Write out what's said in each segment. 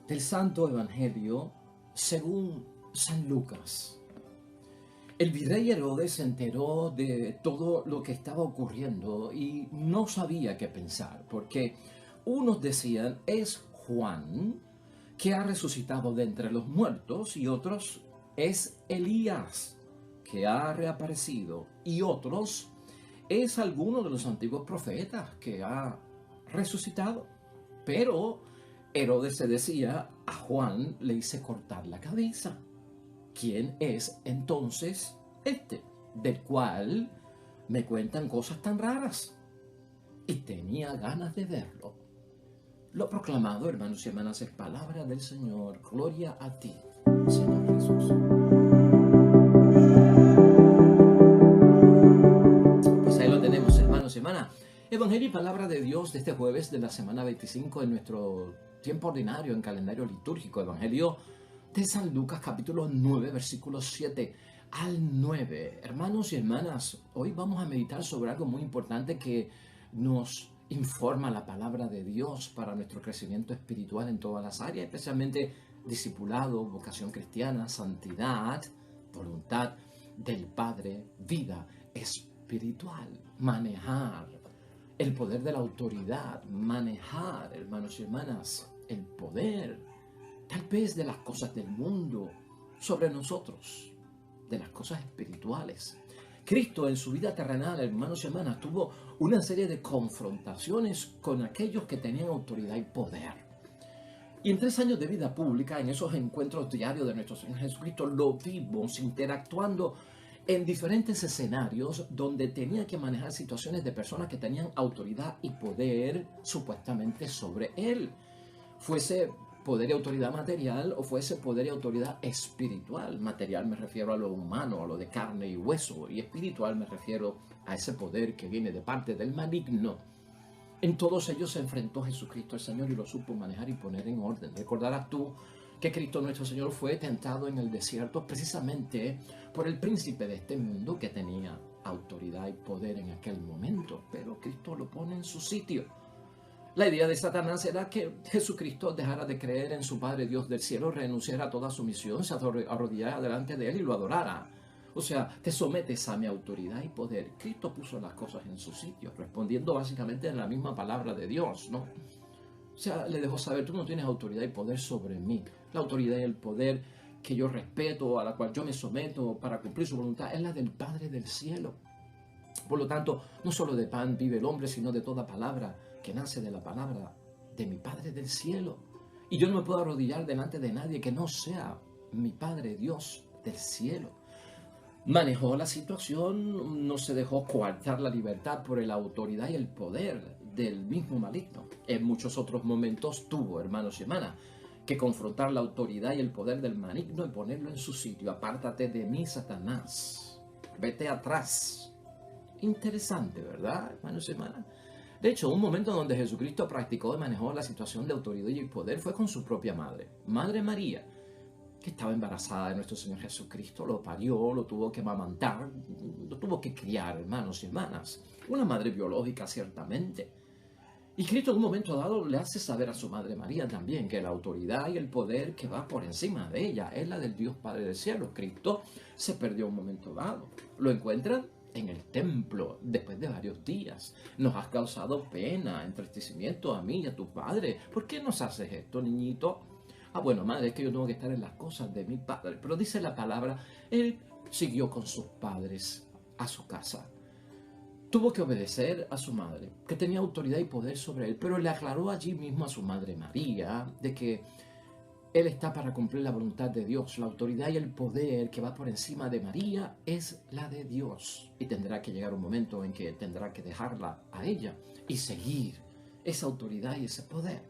Del Santo Evangelio según San Lucas. El virrey Herodes se enteró de todo lo que estaba ocurriendo y no sabía qué pensar, porque unos decían es Juan que ha resucitado de entre los muertos y otros es Elías que ha reaparecido y otros es alguno de los antiguos profetas que ha resucitado. Pero Herodes se decía, a Juan le hice cortar la cabeza. ¿Quién es entonces este, del cual me cuentan cosas tan raras? Y tenía ganas de verlo. Lo proclamado, hermanos y hermanas, es palabra del Señor. Gloria a ti, Señor Jesús. Pues ahí lo tenemos, hermanos y hermanas. Evangelio y palabra de Dios de este jueves de la semana 25 en nuestro tiempo ordinario en calendario litúrgico. Evangelio de San Lucas, capítulo 9, versículos 7 al 9. Hermanos y hermanas, hoy vamos a meditar sobre algo muy importante que nos informa la palabra de Dios para nuestro crecimiento espiritual en todas las áreas, especialmente discipulado, vocación cristiana, santidad, voluntad del Padre, vida espiritual, manejar el poder de la autoridad, manejar, hermanos y hermanas, el poder tal vez de las cosas del mundo sobre nosotros, de las cosas espirituales. Cristo en su vida terrenal, hermanos y hermanas, tuvo una serie de confrontaciones con aquellos que tenían autoridad y poder. Y en 3 años de vida pública, en esos encuentros diarios de nuestro Señor Jesucristo, lo vimos interactuando en diferentes escenarios donde tenía que manejar situaciones de personas que tenían autoridad y poder supuestamente sobre él. Fuese poder y autoridad material o fuese poder y autoridad espiritual. Material me refiero a lo humano, a lo de carne y hueso, y espiritual me refiero a ese poder que viene de parte del maligno. En todos ellos se enfrentó Jesucristo el Señor y lo supo manejar y poner en orden. Recordarás tú que Cristo nuestro Señor fue tentado en el desierto precisamente por el príncipe de este mundo que tenía autoridad y poder en aquel momento, pero Cristo lo pone en su sitio. La idea de Satanás era que Jesucristo dejara de creer en su Padre Dios del cielo, renunciara a toda su misión, se arrodillara delante de él y lo adorara. O sea, te sometes a mi autoridad y poder. Cristo puso las cosas en su sitio, respondiendo básicamente en la misma palabra de Dios, ¿no? O sea, le dejó saber, tú no tienes autoridad y poder sobre mí. La autoridad y el poder que yo respeto, a la cual yo me someto para cumplir su voluntad, es la del Padre del cielo. Por lo tanto, no solo de pan vive el hombre, sino de toda palabra que nace de la palabra de mi Padre del cielo. Y yo no me puedo arrodillar delante de nadie que no sea mi Padre Dios del cielo. Manejó la situación, no se dejó coartar la libertad por la autoridad y el poder del mismo maligno. En muchos otros momentos tuvo, hermanos y hermanas, que confrontar la autoridad y el poder del maligno y ponerlo en su sitio. Apártate de mí, Satanás. Vete atrás. Interesante, ¿verdad, hermanos y hermanas? De hecho, un momento donde Jesucristo practicó y manejó la situación de autoridad y poder fue con su propia madre, Madre María, que estaba embarazada de nuestro Señor Jesucristo, lo parió, lo tuvo que amamantar, lo tuvo que criar, hermanos y hermanas. Una madre biológica, ciertamente. Y Cristo en un momento dado le hace saber a su Madre María también que la autoridad y el poder que va por encima de ella es la del Dios Padre del cielo. Cristo se perdió un momento dado. Lo encuentran en el templo después de varios días. Nos has causado pena, entristecimiento a mí y a tu padre. ¿Por qué nos haces esto, niñito? Ah, bueno, madre, es que yo tengo que estar en las cosas de mi padre. Pero dice la palabra, él siguió con sus padres a su casa. Tuvo que obedecer a su madre, que tenía autoridad y poder sobre él, pero le aclaró allí mismo a su madre María de que él está para cumplir la voluntad de Dios. La autoridad y el poder que va por encima de María es la de Dios. Y tendrá que llegar un momento en que tendrá que dejarla a ella y seguir esa autoridad y ese poder.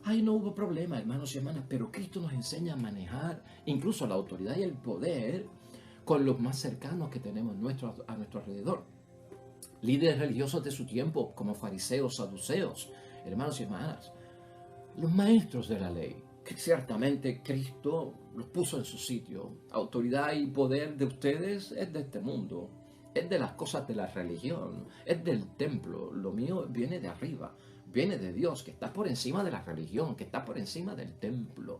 Ahí no hubo problema, hermanos y hermanas, pero Cristo nos enseña a manejar incluso la autoridad y el poder con los más cercanos que tenemos a nuestro alrededor. Líderes religiosos de su tiempo, como fariseos, saduceos, hermanos y hermanas, los maestros de la ley, que ciertamente Cristo los puso en su sitio. Autoridad y poder de ustedes es de este mundo, es de las cosas de la religión, es del templo. Lo mío viene de arriba, viene de Dios, que está por encima de la religión, que está por encima del templo.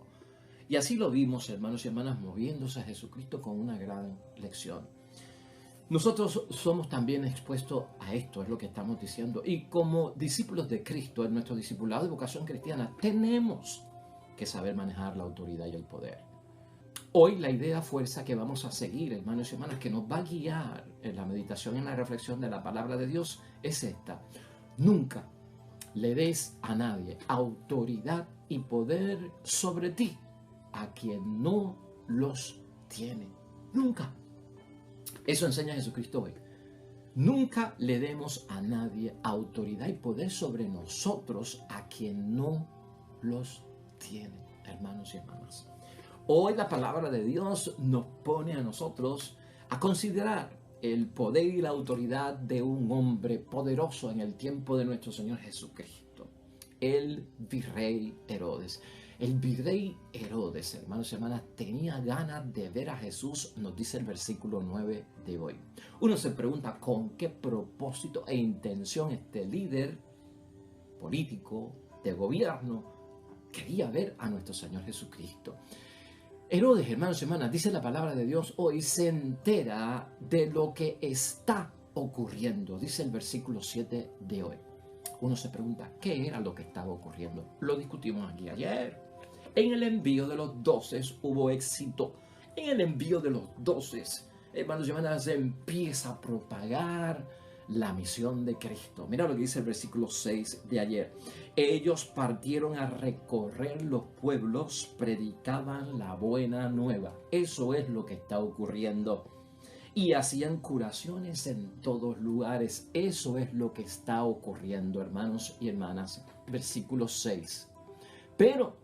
Y así lo vimos, hermanos y hermanas, moviéndose a Jesucristo con una gran lección. Nosotros somos también expuestos a esto, es lo que estamos diciendo. Y como discípulos de Cristo, en nuestro discipulado de vocación cristiana, tenemos que saber manejar la autoridad y el poder. Hoy la idea fuerza que vamos a seguir, hermanos y hermanas, que nos va a guiar en la meditación y en la reflexión de la palabra de Dios, es esta. Nunca le des a nadie autoridad y poder sobre ti a quien no los tiene. Nunca. Eso enseña Jesucristo hoy. Nunca le demos a nadie autoridad y poder sobre nosotros a quien no los tiene, hermanos y hermanas. Hoy la palabra de Dios nos pone a nosotros a considerar el poder y la autoridad de un hombre poderoso en el tiempo de nuestro Señor Jesucristo, el virrey Herodes. El virrey Herodes, hermanos y hermanas, tenía ganas de ver a Jesús, nos dice el versículo 9 de hoy. Uno se pregunta con qué propósito e intención este líder político de gobierno quería ver a nuestro Señor Jesucristo. Herodes, hermanos y hermanas, dice la palabra de Dios hoy, se entera de lo que está ocurriendo, dice el versículo 7 de hoy. Uno se pregunta, ¿qué era lo que estaba ocurriendo? Lo discutimos aquí ayer. En el envío de los 12 hubo éxito. En el envío de los 12, hermanos y hermanas, se empieza a propagar la misión de Cristo. Mira lo que dice el versículo 6 de ayer. Ellos partieron a recorrer los pueblos, predicaban la buena nueva. Eso es lo que está ocurriendo. Y hacían curaciones en todos lugares. Eso es lo que está ocurriendo, hermanos y hermanas. Versículo 6. Pero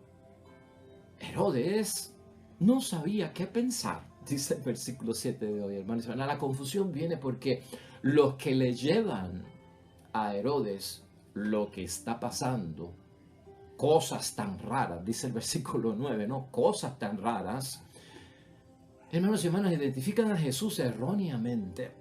Herodes no sabía qué pensar, dice el versículo 7 de hoy, hermanos y hermanas. La confusión viene porque los que le llevan a Herodes lo que está pasando, cosas tan raras, dice el versículo 9, ¿no? Cosas tan raras. Hermanos y hermanas, identifican a Jesús erróneamente.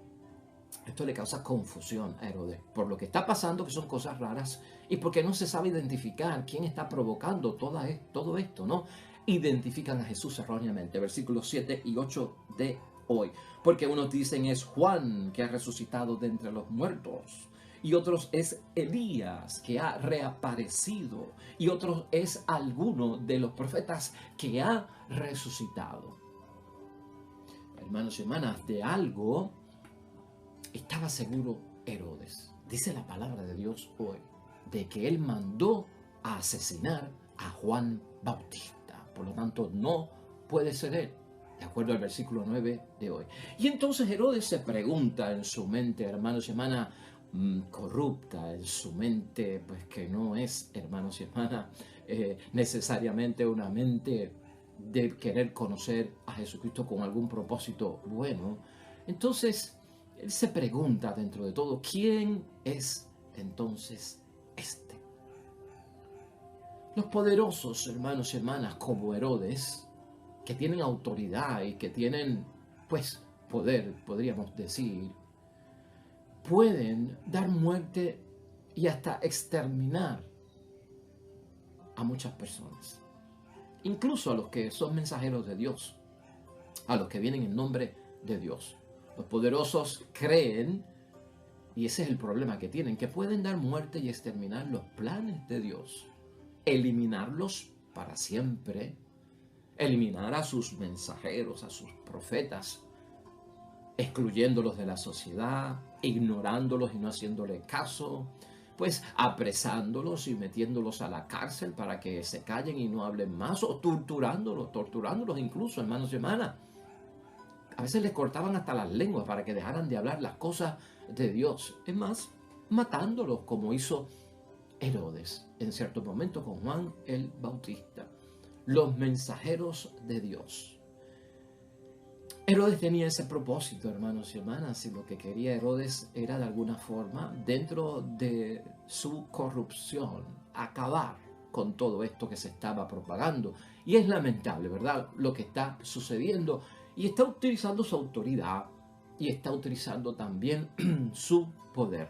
Esto le causa confusión a Herodes por lo que está pasando, que son cosas raras, y porque no se sabe identificar quién está provocando todo esto, ¿no? Identifican a Jesús erróneamente. Versículos 7 y 8 de hoy. Porque unos dicen es Juan que ha resucitado de entre los muertos, y otros es Elías que ha reaparecido, y otros es alguno de los profetas que ha resucitado. Hermanos y hermanas, de algo estaba seguro Herodes. Dice la palabra de Dios hoy, de que él mandó a asesinar a Juan Bautista. Por lo tanto, no puede ser él, de acuerdo al versículo 9 de hoy. Y entonces Herodes se pregunta en su mente, hermanos y hermanas, corrupta, en su mente, pues que no es, hermanos y hermanas, necesariamente una mente de querer conocer a Jesucristo con algún propósito bueno. Entonces, él se pregunta dentro de todo, ¿quién es entonces este? Los poderosos, hermanos y hermanas, como Herodes, que tienen autoridad y que tienen, pues, poder, podríamos decir, pueden dar muerte y hasta exterminar a muchas personas. Incluso a los que son mensajeros de Dios, a los que vienen en nombre de Dios. Los poderosos creen, y ese es el problema que tienen, que pueden dar muerte y exterminar los planes de Dios, eliminarlos para siempre, eliminar a sus mensajeros, a sus profetas, excluyéndolos de la sociedad, ignorándolos y no haciéndole caso, pues apresándolos y metiéndolos a la cárcel para que se callen y no hablen más, o torturándolos incluso, hermanos y hermanas. A veces les cortaban hasta las lenguas para que dejaran de hablar las cosas de Dios. Es más, matándolos como hizo Herodes en cierto momento con Juan el Bautista. Los mensajeros de Dios. Herodes tenía ese propósito, hermanos y hermanas, y lo que quería Herodes era de alguna forma, dentro de su corrupción, acabar con todo esto que se estaba propagando. Y es lamentable, ¿verdad?, lo que está sucediendo. Y está utilizando su autoridad y está utilizando también su poder.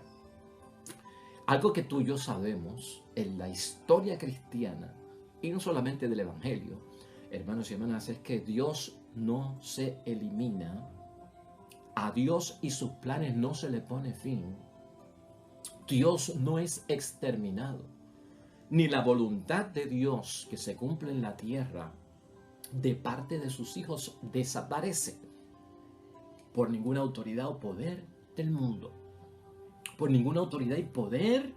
Algo que tú y yo sabemos en la historia cristiana, y no solamente del Evangelio, hermanos y hermanas, es que Dios no se elimina, a Dios y sus planes no se le pone fin. Dios no es exterminado, ni la voluntad de Dios que se cumple en la tierra de parte de sus hijos desaparece por ninguna autoridad o poder del mundo, por ninguna autoridad y poder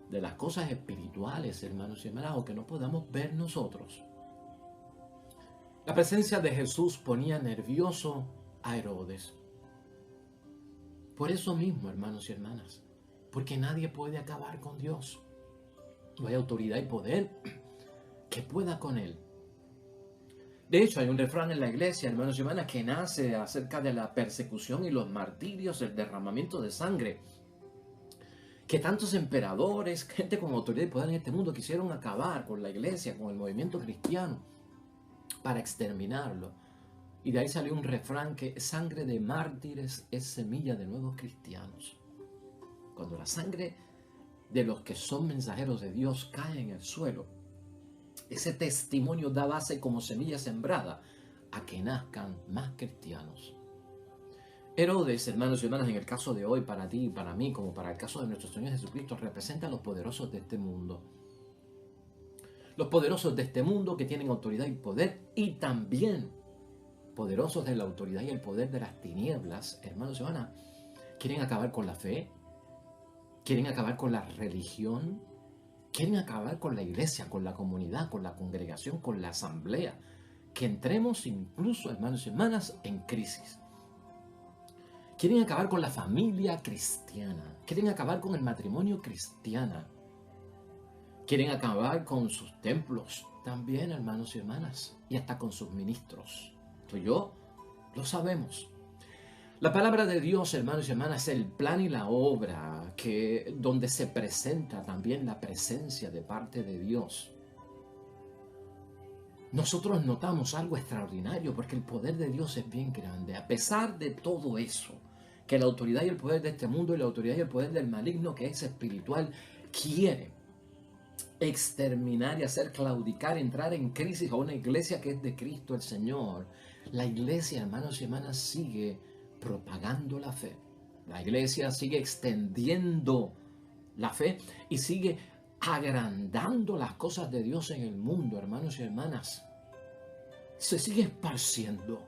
de las cosas espirituales, hermanos y hermanas, o que no podamos ver nosotros. La presencia de Jesús ponía nervioso a Herodes. Por eso mismo, hermanos y hermanas, porque nadie puede acabar con Dios. No hay autoridad y poder que pueda con Él. De hecho, hay un refrán en la iglesia, hermanos y hermanas, que nace acerca de la persecución y los martirios, el derramamiento de sangre, que tantos emperadores, gente con autoridad y poder en este mundo quisieron acabar con la iglesia, con el movimiento cristiano, para exterminarlo. Y de ahí salió un refrán que sangre de mártires es semilla de nuevos cristianos. Cuando la sangre de los que son mensajeros de Dios cae en el suelo, ese testimonio da base como semilla sembrada a que nazcan más cristianos. Herodes, hermanos y hermanas, en el caso de hoy, para ti y para mí, como para el caso de nuestro Señor Jesucristo, representa a los poderosos de este mundo. Los poderosos de este mundo que tienen autoridad y poder, y también poderosos de la autoridad y el poder de las tinieblas, hermanos y hermanas, quieren acabar con la fe, quieren acabar con la religión, quieren acabar con la iglesia, con la comunidad, con la congregación, con la asamblea, que entremos incluso, hermanos y hermanas, en crisis. Quieren acabar con la familia cristiana, quieren acabar con el matrimonio cristiano, quieren acabar con sus templos también, hermanos y hermanas, y hasta con sus ministros. Tú y yo lo sabemos. La palabra de Dios, hermanos y hermanas, es el plan y la obra donde se presenta también la presencia de parte de Dios. Nosotros notamos algo extraordinario porque el poder de Dios es bien grande. A pesar de todo eso, que la autoridad y el poder de este mundo y la autoridad y el poder del maligno que es espiritual quiere exterminar y hacer claudicar, entrar en crisis a una iglesia que es de Cristo el Señor. La iglesia, hermanos y hermanas, sigue propagando la fe. La iglesia sigue extendiendo la fe y sigue agrandando las cosas de Dios en el mundo, hermanos y hermanas. Se sigue esparciendo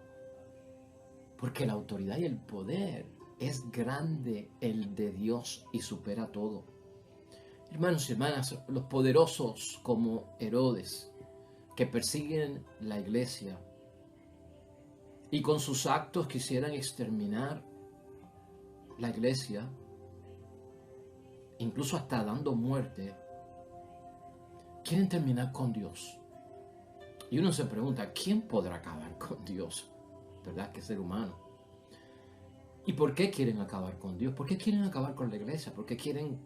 porque la autoridad y el poder es grande, el de Dios, y supera todo. Hermanos y hermanas, los poderosos como Herodes, que persiguen la iglesia y con sus actos quisieran exterminar la iglesia, incluso hasta dando muerte, quieren terminar con Dios. Y uno se pregunta, ¿quién podrá acabar con Dios? ¿Verdad? Que ser humano. ¿Y por qué quieren acabar con Dios? ¿Por qué quieren acabar con la iglesia? ¿Por qué quieren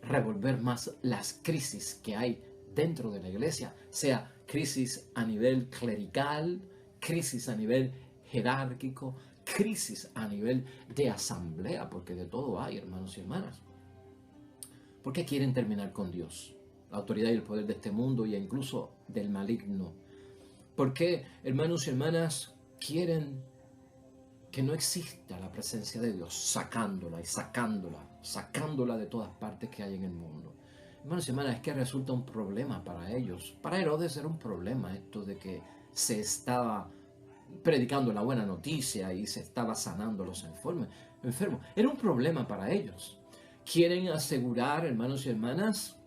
revolver más las crisis que hay dentro de la iglesia? Sea crisis a nivel clerical, crisis a nivel jerárquico, crisis a nivel de asamblea, porque de todo hay, hermanos y hermanas. ¿Por qué quieren terminar con Dios? La autoridad y el poder de este mundo y incluso del maligno. ¿Por qué, hermanos y hermanas, quieren que no exista la presencia de Dios, sacándola y sacándola de todas partes que hay en el mundo? Hermanos y hermanas, es que resulta un problema para ellos. Para Herodes era un problema esto de que se estaba predicando la buena noticia y se estaba sanando los enfermos. Era un problema para ellos. Quieren asegurar, hermanos y hermanas,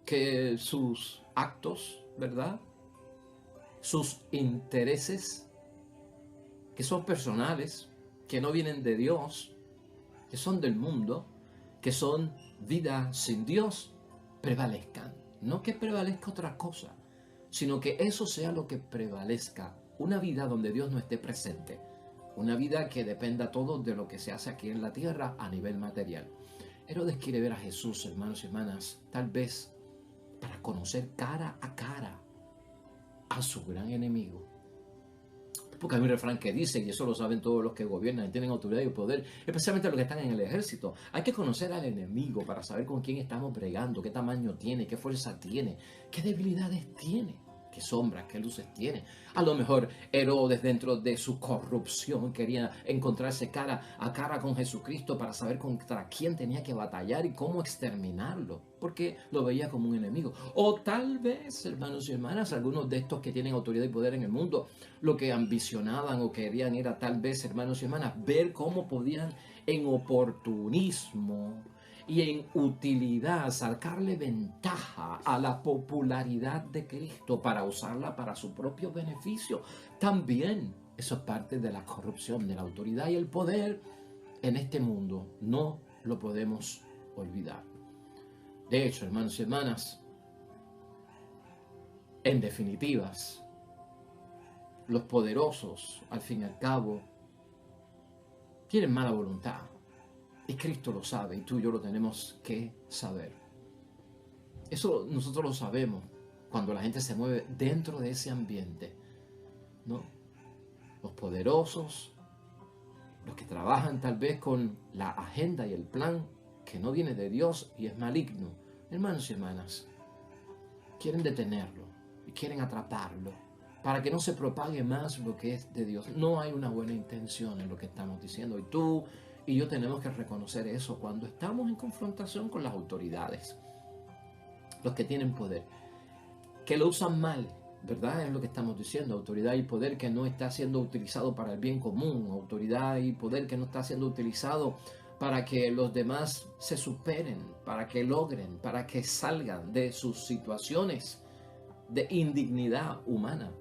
que sus actos, ¿verdad?, sus intereses, que son personales, que no vienen de Dios, que son del mundo, que son vida sin Dios, prevalezcan. No que prevalezca otra cosa, sino que eso sea lo que prevalezca. Una vida donde Dios no esté presente. Una vida que dependa todo de lo que se hace aquí en la tierra a nivel material. Herodes quiere ver a Jesús, hermanos y hermanas, tal vez para conocer cara a cara a su gran enemigo. Porque hay un refrán que dice, y eso lo saben todos los que gobiernan y tienen autoridad y poder, especialmente los que están en el ejército. Hay que conocer al enemigo para saber con quién estamos bregando, qué tamaño tiene, qué fuerza tiene, qué debilidades tiene, qué sombras, qué luces tiene. A lo mejor Herodes, dentro de su corrupción, quería encontrarse cara a cara con Jesucristo para saber contra quién tenía que batallar y cómo exterminarlo, porque lo veía como un enemigo. O tal vez, hermanos y hermanas, algunos de estos que tienen autoridad y poder en el mundo, lo que ambicionaban o querían era tal vez, hermanos y hermanas, ver cómo podían en oportunismo y en utilidad sacarle ventaja a la popularidad de Cristo para usarla para su propio beneficio. También eso es parte de la corrupción de la autoridad y el poder en este mundo. No lo podemos olvidar. De hecho, hermanos y hermanas, en definitivas, los poderosos, al fin y al cabo, tienen mala voluntad. Y Cristo lo sabe y tú y yo lo tenemos que saber. Eso nosotros lo sabemos cuando la gente se mueve dentro de ese ambiente, ¿no? Los poderosos, los que trabajan tal vez con la agenda y el plan que no viene de Dios y es maligno. Hermanos y hermanas, quieren detenerlo y quieren atraparlo para que no se propague más lo que es de Dios. No hay una buena intención en lo que estamos diciendo. Y tú y yo tenemos que reconocer eso cuando estamos en confrontación con las autoridades, los que tienen poder, que lo usan mal, ¿verdad? Es lo que estamos diciendo. Autoridad y poder que no está siendo utilizado para el bien común. Autoridad y poder que no está siendo utilizado para que los demás se superen, para que logren, para que salgan de sus situaciones de indignidad humana.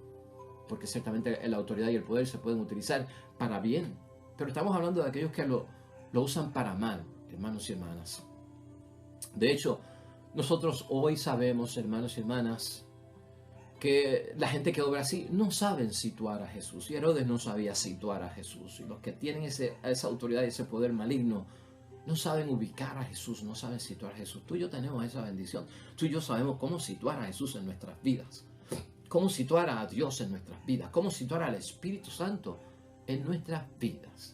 Porque ciertamente la autoridad y el poder se pueden utilizar para bien. Pero estamos hablando de aquellos que lo usan para mal, hermanos y hermanas. De hecho, nosotros hoy sabemos, hermanos y hermanas, que la gente que obra así no saben situar a Jesús. Y Herodes no sabía situar a Jesús. Y los que tienen esa autoridad y ese poder maligno no saben ubicar a Jesús, no saben situar a Jesús. Tú y yo tenemos esa bendición. Tú y yo sabemos cómo situar a Jesús en nuestras vidas. Cómo situar a Dios en nuestras vidas. Cómo situar al Espíritu Santo en nuestras vidas.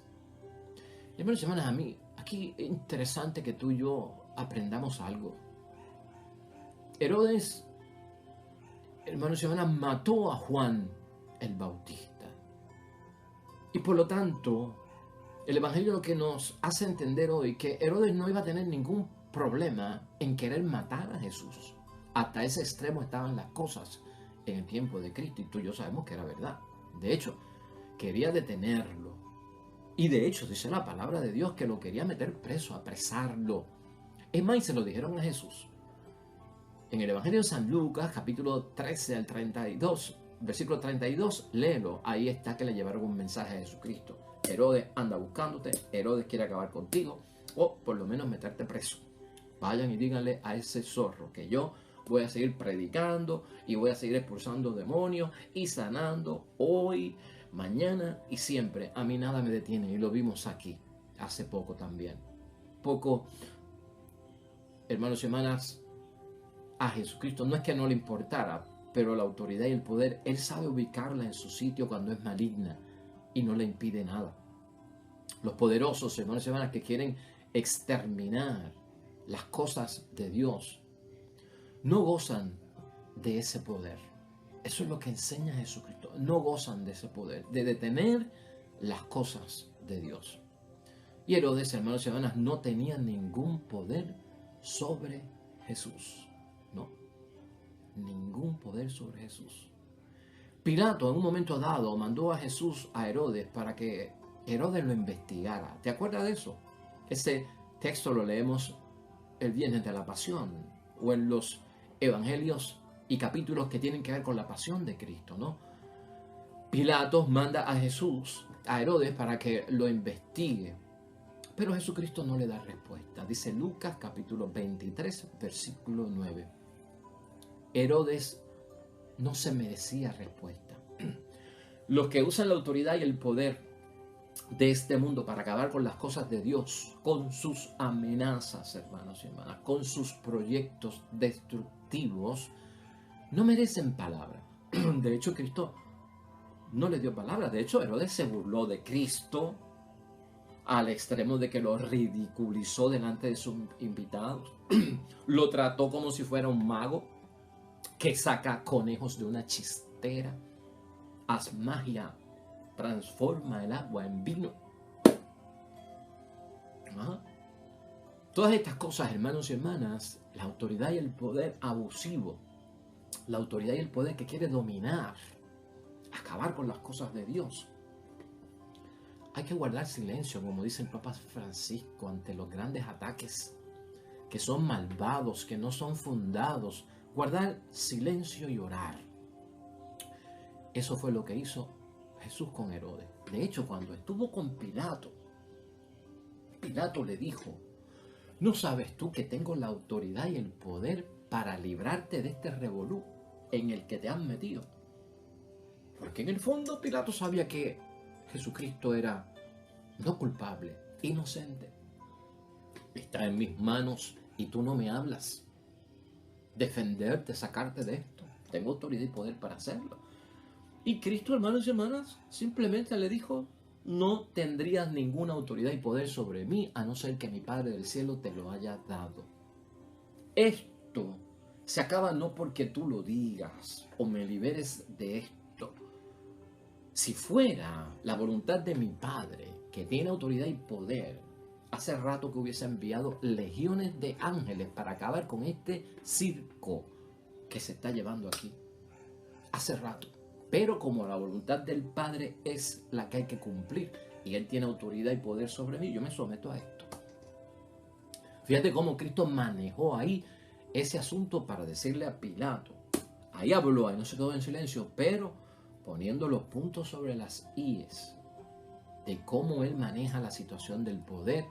Hermanos y hermanas, a mí, aquí es interesante que tú y yo aprendamos algo. Herodes, hermanos y hermanas, mató a Juan el Bautista. Y por lo tanto, el Evangelio lo que nos hace entender hoy que Herodes no iba a tener ningún problema en querer matar a Jesús. Hasta ese extremo estaban las cosas en el tiempo de Cristo y tú y yo sabemos que era verdad. De hecho, quería detenerlo. Y de hecho, dice la palabra de Dios que lo quería meter preso, apresarlo. Es más, y se lo dijeron a Jesús. En el Evangelio de San Lucas, capítulo 13 al 32, versículo 32, léelo. Ahí está que le llevaron un mensaje a Jesucristo. Herodes anda buscándote, Herodes quiere acabar contigo, o por lo menos meterte preso. Vayan y díganle a ese zorro que yo voy a seguir predicando y voy a seguir expulsando demonios y sanando hoy, mañana y siempre. A mí nada me detiene y lo vimos aquí hace poco también. Poco, hermanos y hermanas, a Jesucristo no es que no le importara, pero la autoridad y el poder, Él sabe ubicarla en su sitio cuando es maligna y no le impide nada. Los poderosos, hermanos y hermanas, que quieren exterminar las cosas de Dios, no gozan de ese poder. Eso es lo que enseña Jesucristo. No gozan de ese poder, de detener las cosas de Dios. Y Herodes, hermanos y hermanas, no tenía ningún poder sobre Jesús. No, ningún poder sobre Jesús. Pilato en un momento dado mandó a Jesús a Herodes para que Herodes lo investigara. ¿Te acuerdas de eso? Ese texto lo leemos el viernes de la Pasión o en los evangelios y capítulos que tienen que ver con la pasión de Cristo, ¿no? Pilato manda a Jesús, a Herodes, para que lo investigue. Pero Jesucristo no le da respuesta. Dice Lucas capítulo 23, versículo 9. Herodes no se merecía respuesta. Los que usan la autoridad y el poder de este mundo para acabar con las cosas de Dios, con sus amenazas, hermanos y hermanas, con sus proyectos destructivos, no merecen palabra. De hecho, Cristo no le dio palabra. De hecho, Herodes se burló de Cristo al extremo de que lo ridiculizó delante de sus invitados. Lo trató como si fuera un mago que saca conejos de una chistera. Haz magia, transforma el agua en vino. ¿Ah? Todas estas cosas, hermanos y hermanas, la autoridad y el poder abusivo, la autoridad y el poder que quiere dominar, acabar con las cosas de Dios. Hay que guardar silencio, como dice el Papa Francisco, ante los grandes ataques que son malvados, que no son fundados. Guardar silencio y orar. Eso fue lo que hizo Jesús con Herodes. De hecho, cuando estuvo con Pilato, Pilato le dijo: ¿no sabes tú que tengo la autoridad y el poder para librarte de este revolú en el que te han metido? Porque en el fondo Pilato sabía que Jesucristo era no culpable, inocente. Está en mis manos y tú no me hablas. Defenderte, sacarte de esto. Tengo autoridad y poder para hacerlo. Y Cristo, hermanos y hermanas, simplemente le dijo: no tendrías ninguna autoridad y poder sobre mí a no ser que mi Padre del cielo te lo haya dado. Esto se acaba no porque tú lo digas o me liberes de esto. Si fuera la voluntad de mi Padre, que tiene autoridad y poder, hace rato que hubiese enviado legiones de ángeles para acabar con este circo que se está llevando aquí. Hace rato. Pero como la voluntad del Padre es la que hay que cumplir y Él tiene autoridad y poder sobre mí, yo me someto a esto. Fíjate cómo Cristo manejó ahí ese asunto para decirle a Pilato. Ahí habló, ahí no se quedó en silencio, pero poniendo los puntos sobre las íes de cómo Él maneja la situación del poder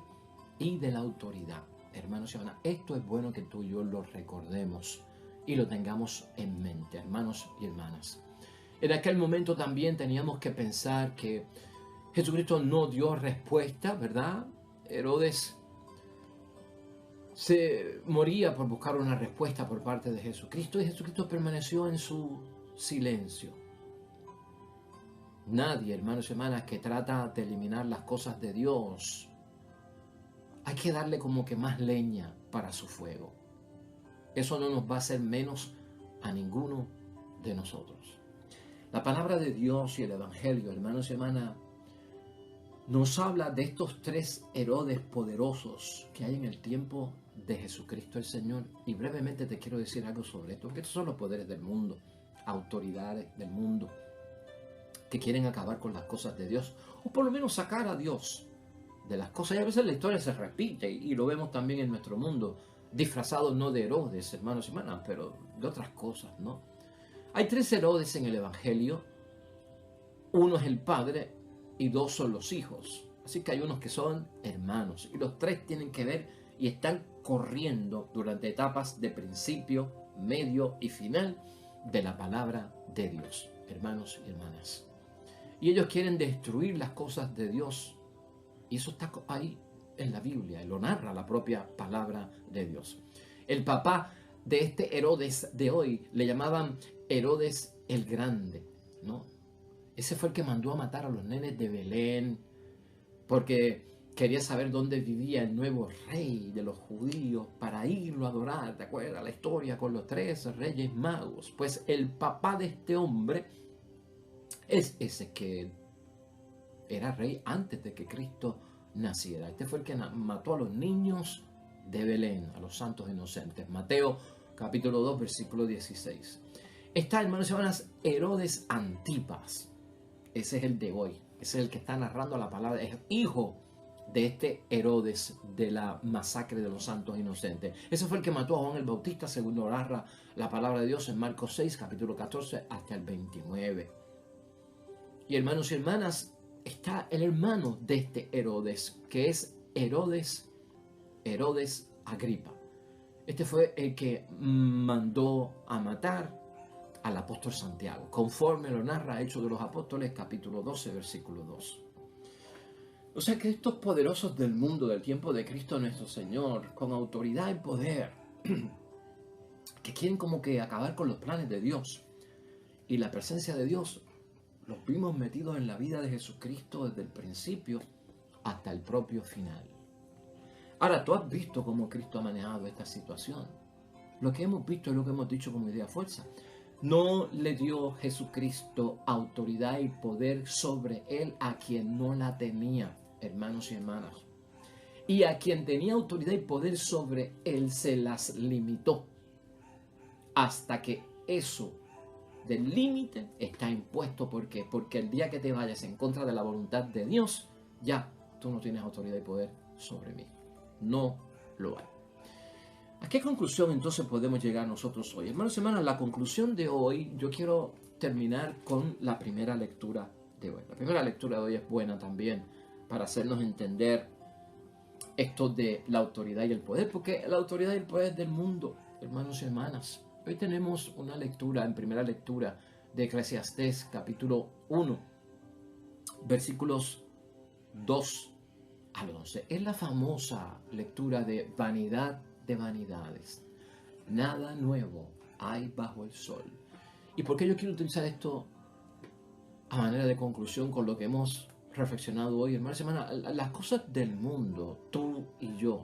y de la autoridad. Hermanos y hermanas, esto es bueno que tú y yo lo recordemos y lo tengamos en mente, hermanos y hermanas. En aquel momento también teníamos que pensar que Jesucristo no dio respuesta, ¿verdad? Herodes se moría por buscar una respuesta por parte de Jesucristo y Jesucristo permaneció en su silencio. Nadie, hermanos y hermanas, que trata de eliminar las cosas de Dios, hay que darle como que más leña para su fuego. Eso no nos va a hacer menos a ninguno de nosotros. La palabra de Dios y el Evangelio, hermanos y hermanas, nos habla de estos tres Herodes poderosos que hay en el tiempo de Jesucristo el Señor. Y brevemente te quiero decir algo sobre esto, porque estos son los poderes del mundo, autoridades del mundo, que quieren acabar con las cosas de Dios, o por lo menos sacar a Dios de las cosas. Y a veces la historia se repite, y lo vemos también en nuestro mundo, disfrazado no de Herodes, hermanos y hermanas, pero de otras cosas, ¿no? Hay tres Herodes en el Evangelio. Uno es el padre y dos son los hijos. Así que hay unos que son hermanos. Y los tres tienen que ver y están corriendo durante etapas de principio, medio y final de la palabra de Dios, hermanos y hermanas. Y ellos quieren destruir las cosas de Dios. Y eso está ahí en la Biblia, y lo narra la propia palabra de Dios. El papá de este Herodes de hoy le llamaban Herodes el Grande, ¿no? Ese fue el que mandó a matar a los nenes de Belén porque quería saber dónde vivía el nuevo rey de los judíos para irlo a adorar. ¿Te acuerdas la historia con los 3 reyes magos? Pues el papá de este hombre es ese que era rey antes de que Cristo naciera. Este fue el que mató a los niños de Belén, a los santos inocentes. Mateo capítulo 2, versículo 16. Está, hermanos y hermanas, Herodes Antipas. Ese es el de hoy. Ese es el que está narrando la palabra. Es hijo de este Herodes de la masacre de los santos inocentes. Ese fue el que mató a Juan el Bautista, según lo narra la palabra de Dios en Marcos 6, capítulo 14 hasta el 29. Y hermanos y hermanas, está el hermano de este Herodes, que es Herodes Agripa. Este fue el que mandó a matar al apóstol Santiago, conforme lo narra Hechos de los Apóstoles, capítulo 12, versículo 2. O sea que estos poderosos del mundo, del tiempo de Cristo nuestro Señor, con autoridad y poder, que quieren como que acabar con los planes de Dios y la presencia de Dios, Los vimos metidos en la vida de Jesucristo desde el principio hasta el propio final. Ahora, tú has visto cómo Cristo ha manejado esta situación. Lo que hemos visto es lo que hemos dicho como idea fuerza. No le dio Jesucristo autoridad y poder sobre él a quien no la tenía, hermanos y hermanas. Y a quien tenía autoridad y poder sobre él se las limitó. Hasta que eso del límite está impuesto. ¿Por qué? Porque el día que te vayas en contra de la voluntad de Dios, ya tú no tienes autoridad y poder sobre mí. No lo hay. ¿A qué conclusión entonces podemos llegar nosotros hoy? Hermanos y hermanas, la conclusión de hoy, yo quiero terminar con la primera lectura de hoy. La primera lectura de hoy es buena también para hacernos entender esto de la autoridad y el poder, porque la autoridad y el poder es del mundo, hermanos y hermanas. Hoy tenemos una lectura, en primera lectura, de Eclesiastés, capítulo 1, versículos 2 al 11. Es la famosa lectura de vanidad de vanidades. Nada nuevo hay bajo el sol. ¿Y por qué yo quiero utilizar esto a manera de conclusión con lo que hemos reflexionado hoy, hermanos y hermanas? Las cosas del mundo, tú y yo,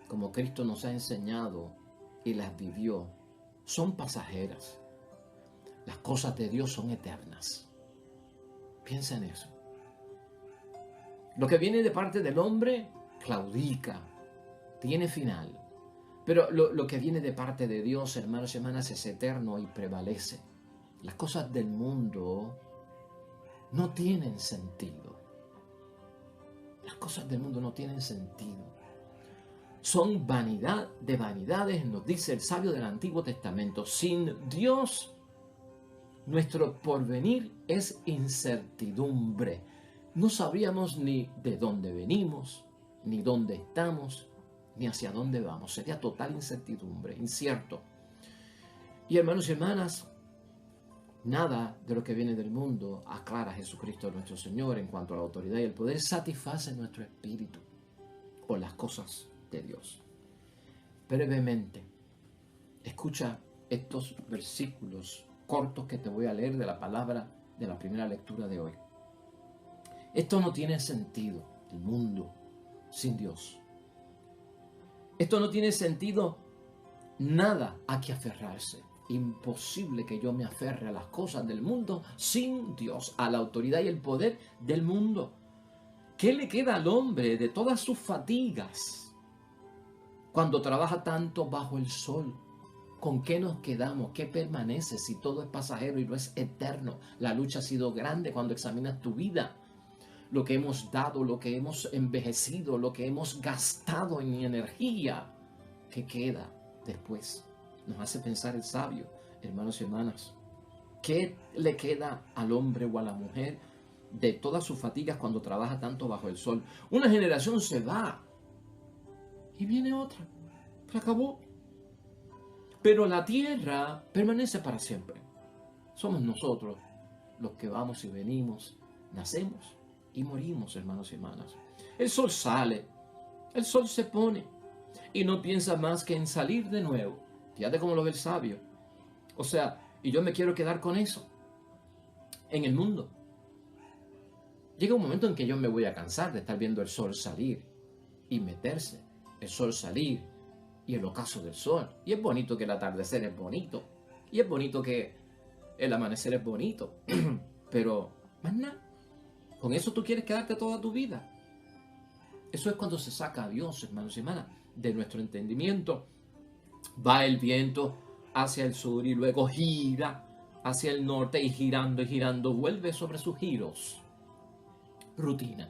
como Cristo nos ha enseñado y las vivió, son pasajeras. Las cosas de Dios son eternas. Piensa en eso. Lo que viene de parte del hombre claudica, tiene final. Pero lo que viene de parte de Dios, hermanos y hermanas, es eterno y prevalece. Las cosas del mundo no tienen sentido. Las cosas del mundo no tienen sentido. Son vanidad de vanidades, nos dice el sabio del Antiguo Testamento. Sin Dios, nuestro porvenir es incertidumbre. No sabríamos ni de dónde venimos, ni dónde estamos, ni hacia dónde vamos. Sería total incertidumbre, incierto. Y hermanos y hermanas, nada de lo que viene del mundo aclara a Jesucristo nuestro Señor en cuanto a la autoridad y el poder satisface nuestro espíritu o las cosas de Dios. Brevemente, escucha estos versículos cortos que te voy a leer de la palabra de la primera lectura de hoy. Esto no tiene sentido, el mundo sin Dios. Esto no tiene sentido, nada a que aferrarse. Imposible que yo me aferre a las cosas del mundo sin Dios, a la autoridad y el poder del mundo. ¿Qué le queda al hombre de todas sus fatigas cuando trabaja tanto bajo el sol? ¿Con qué nos quedamos? ¿Qué permanece si todo es pasajero y no es eterno? La lucha ha sido grande cuando examinas tu vida. Lo que hemos dado, lo que hemos envejecido, lo que hemos gastado en energía. ¿Qué queda después? Nos hace pensar el sabio, hermanos y hermanas. ¿Qué le queda al hombre o a la mujer de todas sus fatigas cuando trabaja tanto bajo el sol? Una generación se va y viene otra. Se acabó. Pero la tierra permanece para siempre. Somos nosotros los que vamos y venimos, nacemos y morimos, hermanos y hermanas. El sol sale, el sol se pone y no piensa más que en salir de nuevo. Fíjate cómo lo ve el sabio. O sea, y yo me quiero quedar con eso en el mundo. Llega un momento en que yo me voy a cansar de estar viendo el sol salir y meterse, el sol salir y el ocaso del sol. Y es bonito que el atardecer es bonito. Y es bonito que el amanecer es bonito. Pero, más nada. Con eso tú quieres quedarte toda tu vida. Eso es cuando se saca a Dios, hermanos y hermanas, de nuestro entendimiento. Va el viento hacia el sur y luego gira hacia el norte y girando vuelve sobre sus giros. Rutina.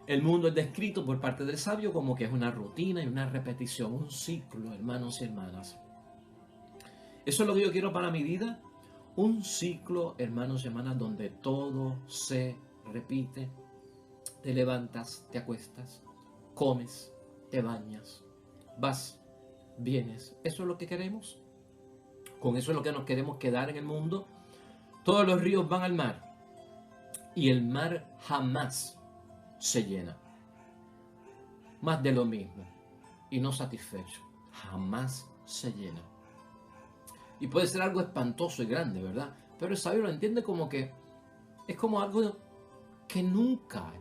El mundo es descrito por parte del sabio como que es una rutina y una repetición, un ciclo, hermanos y hermanas. Eso es lo que yo quiero para mi vida. Un ciclo, hermanos y hermanas, donde todo se repite. Te levantas, te acuestas, comes, te bañas, vas, vienes. ¿Eso es lo que queremos? Con eso es lo que nos queremos quedar en el mundo. Todos los ríos van al mar y el mar jamás se llena. Más de lo mismo y no satisfecho. Jamás se llena. Y puede ser algo espantoso y grande, ¿verdad? Pero el sabio lo entiende como que Es como algo que nunca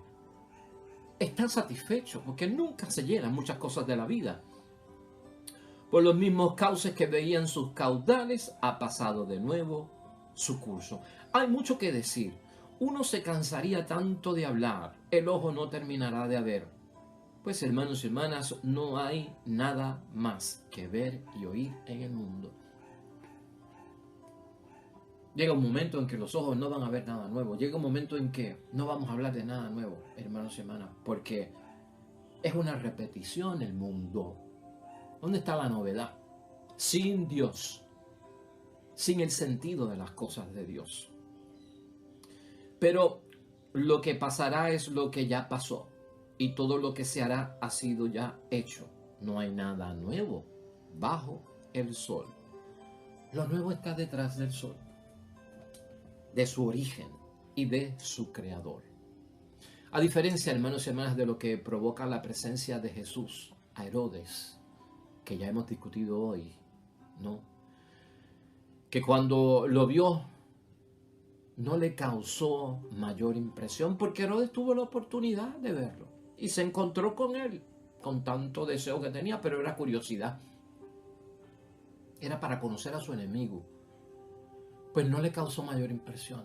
está satisfecho, porque nunca se llenan muchas cosas de la vida. Por los mismos cauces que veían sus caudales, ha pasado de nuevo su curso. Hay mucho que decir. Uno se cansaría tanto de hablar, el ojo no terminará de ver. Pues hermanos y hermanas, no hay nada más que ver y oír en el mundo. Llega un momento en que los ojos no van a ver nada nuevo. Llega un momento en que no vamos a hablar de nada nuevo, hermanos y hermanas, porque es una repetición el mundo. ¿Dónde está la novedad? Sin Dios, sin el sentido de las cosas de Dios. Pero lo que pasará es lo que ya pasó, y todo lo que se hará ha sido ya hecho. No hay nada nuevo bajo el sol. Lo nuevo está detrás del sol, de su origen y de su creador. A diferencia, hermanos y hermanas, de lo que provoca la presencia de Jesús a Herodes, que ya hemos discutido hoy, ¿no? Que cuando lo vio no le causó mayor impresión, porque Herodes tuvo la oportunidad de verlo y se encontró con él con tanto deseo que tenía, pero era curiosidad. Era para conocer a su enemigo. Pues no le causó mayor impresión.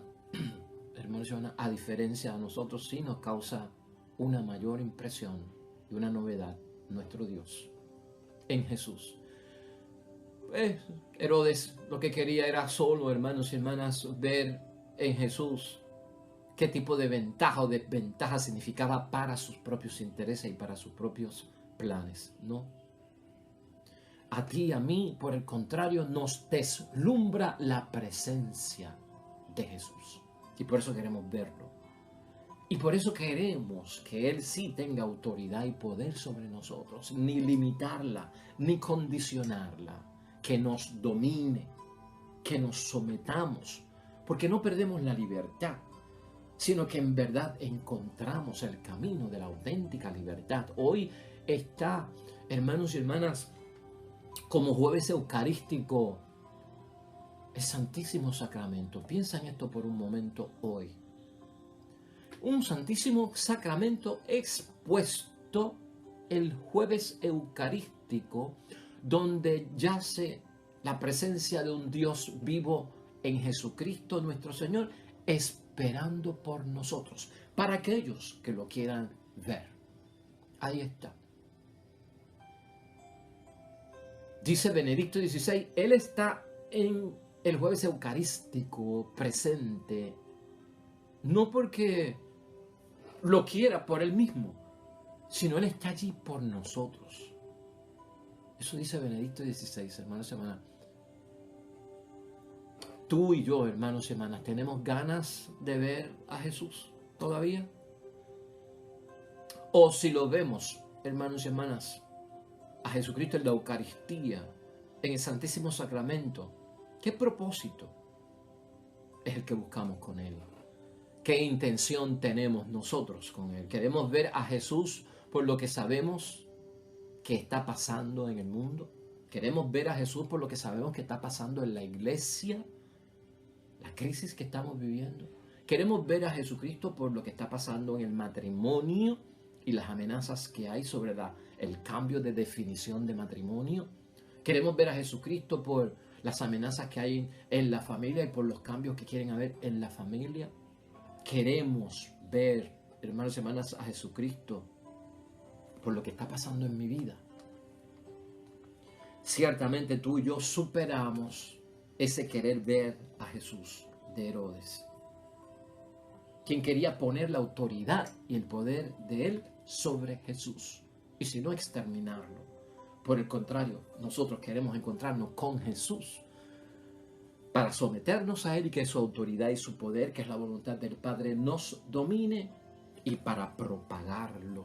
Hermanos y hermanas, a diferencia de nosotros, sí nos causa una mayor impresión y una novedad nuestro Dios en Jesús. Pues Herodes lo que quería era solo, hermanos y hermanas, ver en Jesús qué tipo de ventaja o desventaja significaba para sus propios intereses y para sus propios planes, ¿no? A ti y a mí, por el contrario, nos deslumbra la presencia de Jesús. Y por eso queremos verlo. Y por eso queremos que Él sí tenga autoridad y poder sobre nosotros, ni limitarla, ni condicionarla, que nos domine, que nos sometamos, porque no perdemos la libertad, sino que en verdad encontramos el camino de la auténtica libertad. Hoy está, hermanos y hermanas, como jueves eucarístico, el Santísimo Sacramento. Piensa en esto por un momento hoy. Un Santísimo Sacramento expuesto el jueves eucarístico, donde yace la presencia de un Dios vivo en Jesucristo nuestro Señor, esperando por nosotros, para aquellos que lo quieran ver. Ahí está. Dice Benedicto XVI, Él está en el jueves eucarístico presente, no porque lo quiera por Él mismo, sino Él está allí por nosotros. Eso dice Benedicto XVI, hermanos y hermanas. Tú y yo, hermanos y hermanas, ¿tenemos ganas de ver a Jesús todavía? O si lo vemos, hermanos y hermanas, a Jesucristo en la Eucaristía, en el Santísimo Sacramento, ¿qué propósito es el que buscamos con Él? ¿Qué intención tenemos nosotros con Él? ¿Queremos ver a Jesús por lo que sabemos que está pasando en el mundo? ¿Queremos ver a Jesús por lo que sabemos que está pasando en la iglesia? La crisis que estamos viviendo. ¿Queremos ver a Jesucristo por lo que está pasando en el matrimonio y las amenazas que hay sobre el cambio de definición de matrimonio? ¿Queremos ver a Jesucristo por las amenazas que hay en la familia y por los cambios que quieren haber en la familia? Queremos ver, hermanos y hermanas, a Jesucristo por lo que está pasando en mi vida. Ciertamente tú y yo superamos ese querer ver a Jesús de Herodes, quien quería poner la autoridad y el poder de él sobre Jesús, y si no, exterminarlo. Por el contrario, nosotros queremos encontrarnos con Jesús para someternos a Él y que su autoridad y su poder, que es la voluntad del Padre, nos domine, y para propagarlo,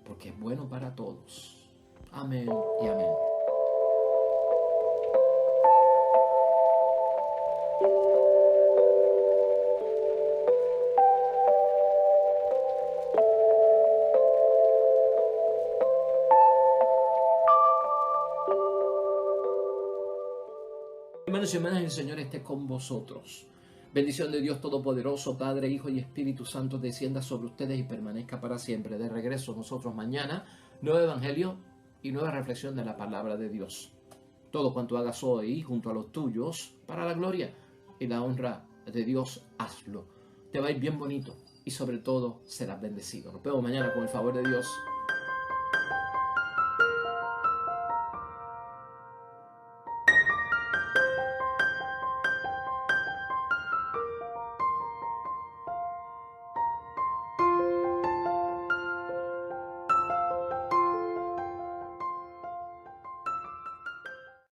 porque es bueno para todos. Amén y amén. Hermanos y hermanas, el Señor esté con vosotros. Bendición de Dios Todopoderoso, Padre, Hijo y Espíritu Santo, descienda sobre ustedes y permanezca para siempre. De regreso nosotros mañana, nuevo evangelio y nueva reflexión de la palabra de Dios. Todo cuanto hagas hoy junto a los tuyos, para la gloria y la honra de Dios, hazlo. Te va a ir bien bonito y sobre todo serás bendecido. Nos vemos mañana con el favor de Dios.